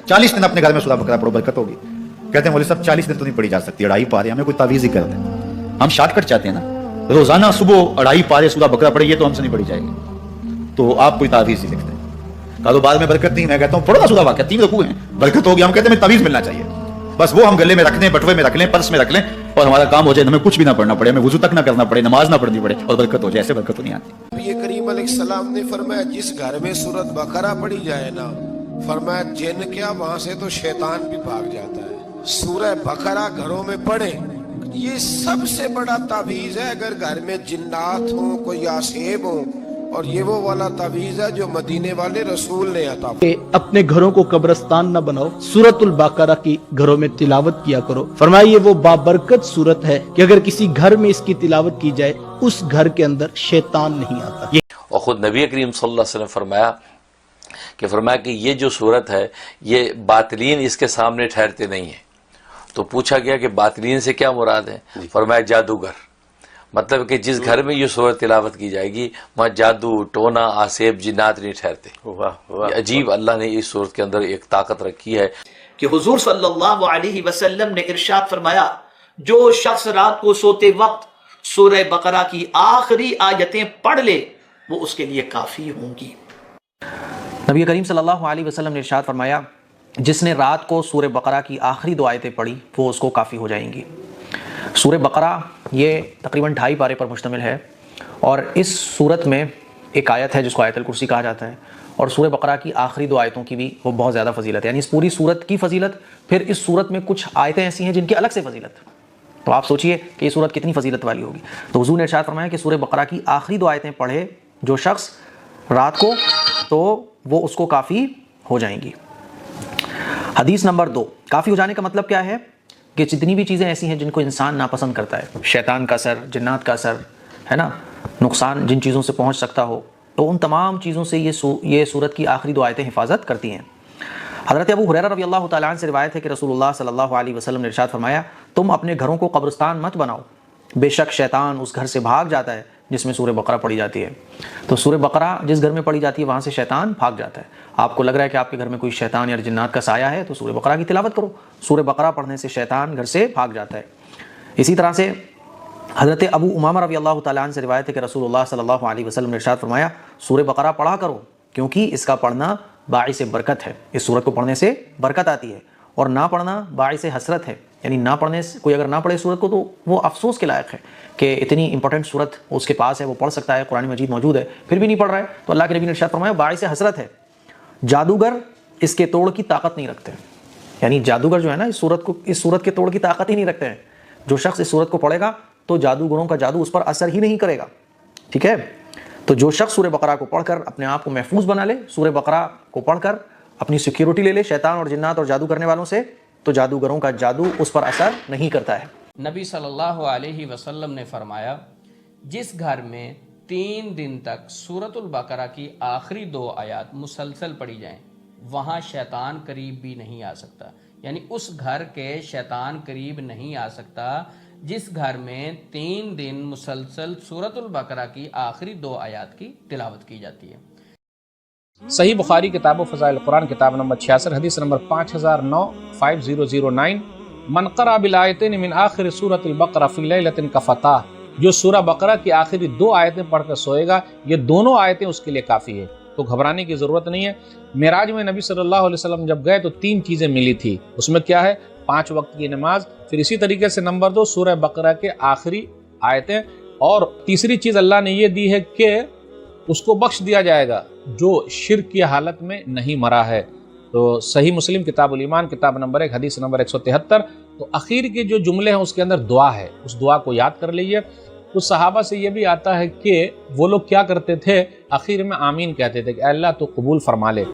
40 दिन अपने घर में सूरह बकरा पढ़ो, बरकत होगी। कहते हैं मौलवी साहब 40 दिन तो नहीं पढ़ी जा सकती, 2.5 पारे, हमें कोई तावीज़ ही कर दे। हम शॉर्टकट चाहते हैं ना, रोजाना सुबह 2.5 पारे सूरह बकरा पढ़े, ये तो हमसे नहीं पढ़ी जाएगी, तो आप कोई तावीज़ ही लिखते हैं। कारोबार में बरकत नहीं, मैं कहता हूँ पढ़ो ना सूरह वाक़िया, 3 रुकू हैं, बरकत होगी। हम कहते हैं हमें तावीज़ मिलना चाहिए, बस वो हम गले में रख लें, बटुए में रख लें, पर्स में रख लें और हमारा काम हो जाए, हमें कुछ भी ना पढ़ना पड़े, हमें वुज़ू तक ना करना पड़े, नमाज ना पढ़नी पड़े और बरकत हो जाए। ऐसे बरकत तो नहीं आती। ये करीम अलैहिस्सलाम ने फरमाया जिस घर में सूरत बकरा पढ़ी जाए ना, फरमाया जिन क्या वहां से तो शैतान भी भाग जाता है। सूरह बकरा घरों में पढ़े, ये सबसे बड़ा तावीज़ है। अगर घर में जिन्नात हो, कोई आसेब हो, और ये वो वाला तावीज़ है जो मदीने वाले रसूल ने अता किया। अपने घरों को कब्रिस्तान न बनाओ, सूरतुल बकरा की घरों में तिलावत किया करो। फरमाया ये वो बाबरकत सूरत है कि अगर किसी घर में इसकी तिलावत की जाए, उस घर के अंदर शैतान नहीं आता। और खुद नबी करीम सल्लल्लाहु अलैहि वसल्लम फरमाया कि ये जो सूरत है, ये बातिलीन इसके सामने ठहरते नहीं है। तो पूछा गया कि बातिलीन से क्या मुराद है? फरमाया जादूगर, मतलब कि जिस घर में ये सूरत तिलावत की जाएगी वहाँ जादू, टोना, आसेब, जिन्नात नहीं ठहरते। वाह, अजीब अल्लाह ने इस सूरत के अंदर एक ताकत रखी है कि हुजूर सल्लल्लाहु अलैहि वसल्लम ने इरशाद फरमाया, जो शख्स रात को सोते वक्त सूरह बकरा की आखिरी आयतें पढ़ ले, वो उसके लिए काफी होंगी। नबी करीम सल्लल्लाहु अलैहि वसल्लम ने इरशाद फरमाया, जिसने रात को सूरह बकरा की आखिरी 2 आयतें पढ़ी वो उसको काफ़ी हो जाएंगी। सूरह बकरा ये तकरीबन 2.5 पारे पर मुश्तमिल है और इस सूरत में एक आयत है जिसको आयतुल कुर्सी कहा जाता है, और सूरह बकरा की आखिरी 2 आयतों की भी वो बहुत ज़्यादा फजीलत है। यानी इस पूरी सूरत की फजीलत, फिर इस सूरत में कुछ आयतें ऐसी हैं जिनकी अलग से फजीलत। तो आप सोचिए कि ये सूरत कितनी फजीलत वाली होगी। तो हुजूर ने इरशाद फरमाया कि सूरह बकरा की आखिरी 2 आयतें पढ़े जो शख्स रात को, तो वो उसको काफ़ी हो जाएंगी। हदीस नंबर 2, काफ़ी हो जाने का मतलब क्या है कि जितनी भी चीज़ें ऐसी हैं जिनको इंसान नापसंद करता है, शैतान का असर, जिन्नात का असर, है ना, नुकसान जिन चीज़ों से पहुंच सकता हो, तो उन तमाम चीज़ों से ये सूरत की आखिरी 2 आयतें हिफाजत करती हैं। हज़रत अबू हुरैरा रज़ी अल्लाह तआला अन्हु से रिवायत है कि रसूलुल्लाह सल्लल्लाहु अलैहि वसल्लम ने इरशाद फरमाया, तुम अपने घरों को कब्रिस्तान मत बनाओ, बेशक शैतान उस घर से भाग जाता है जिसमें सूरह बकरा पढ़ी जाती है। तो सूरह बकरा जिस घर में पढ़ी जाती है वहाँ से शैतान भाग जाता है। आपको लग रहा है कि आपके घर में कोई शैतान या जिन्नात का साया है, तो सूरह बकरा की तिलावत करो। सूरह बकरा पढ़ने से शैतान घर से भाग जाता है। इसी तरह से हज़रत अबू उमामा रज़ी अल्लाह तआला अन्हु से रिवायत है कि रसूलुल्लाह सल्लल्लाहु अलैहि वसल्लम ने इरशाद फरमाया, सूरह बकरा पढ़ा करो क्योंकि इसका पढ़ना बाइस बरकत है। इस सूरत को पढ़ने से बरकत आती है, और ना पढ़ना बाइस हसरत है। यानी ना पढ़ने से, कोई अगर ना पढ़े सूरत को, तो वो अफसोस के लायक है कि इतनी इंपॉर्टेंट सूरत उसके पास है, वो पढ़ सकता है, कुरान मजीद मौजूद है, फिर भी नहीं पढ़ रहा है। तो अल्लाह के नबी ने इरशाद फरमाया बाइस हसरत है। जादूगर इसके तोड़ की ताकत नहीं रखते। यानी जादूगर जो है ना, इस सूरत के तोड़ की ताकत ही नहीं रखते हैं। जो शख्स इस सूरत को पढ़ेगा तो जादूगरों का जादू उस पर असर ही नहीं करेगा। ठीक है, तो जो शख्स सूरह बकरा को पढ़कर अपने आप को महफूज बना ले, सूरह बकरा को पढ़कर अपनी सिक्योरिटी ले ले शैतान और जिन्नात और जादू करने वालों से, तो जादूगरों का जादू उस पर असर नहीं करता है। नबी सल्लल्लाहु अलैहि वसल्लम ने फरमाया, जिस घर में 3 दिन तक सूरतुल बकरा की आखिरी 2 आयत मुसलसल पढ़ी जाएं, वहाँ शैतान करीब भी नहीं आ सकता। यानी उस घर के शैतान करीब नहीं आ सकता जिस घर में 3 दिन मुसलसल सूरतुल बकरा की आखिरी 2 आयत की तिलावत की जाती है। सही बुखारी किताब फ़ज़ाइल कुरान किताब नंबर 66 हदीस नंबर 5009 मन क़रा बिल आयतैन मिन आखिर सूरतिल बकरा फ़ी लैलतिन कफ़ता, जो सूरह बकरा की आखिरी 2 आयतें पढ़कर सोएगा, ये दोनों आयतें उसके लिए काफ़ी है। तो घबराने की ज़रूरत नहीं है। मेराज में नबी सल्लल्लाहु अलैहि वसल्लम जब गए तो 3 चीज़ें मिली थी। उसमें क्या है? 5 वक्त की नमाज, फिर इसी तरीके से नंबर 2 सूरह बकरा के आखिरी आयतें, और तीसरी चीज़ अल्लाह ने ये दी है कि उसको बख्श दिया जाएगा जो शिर्क की हालत में नहीं मरा है। तो सही मुस्लिम किताबुल ईमान किताब नंबर 1 हदीस नंबर 173। तो आखिर के जो जुमले हैं उसके अंदर दुआ है, उस दुआ को याद कर लीजिए। कुछ सहाबा से ये भी आता है कि वो लोग क्या करते थे, आखिर में आमीन कहते थे कि अल्लाह तो कबूल फरमा ले।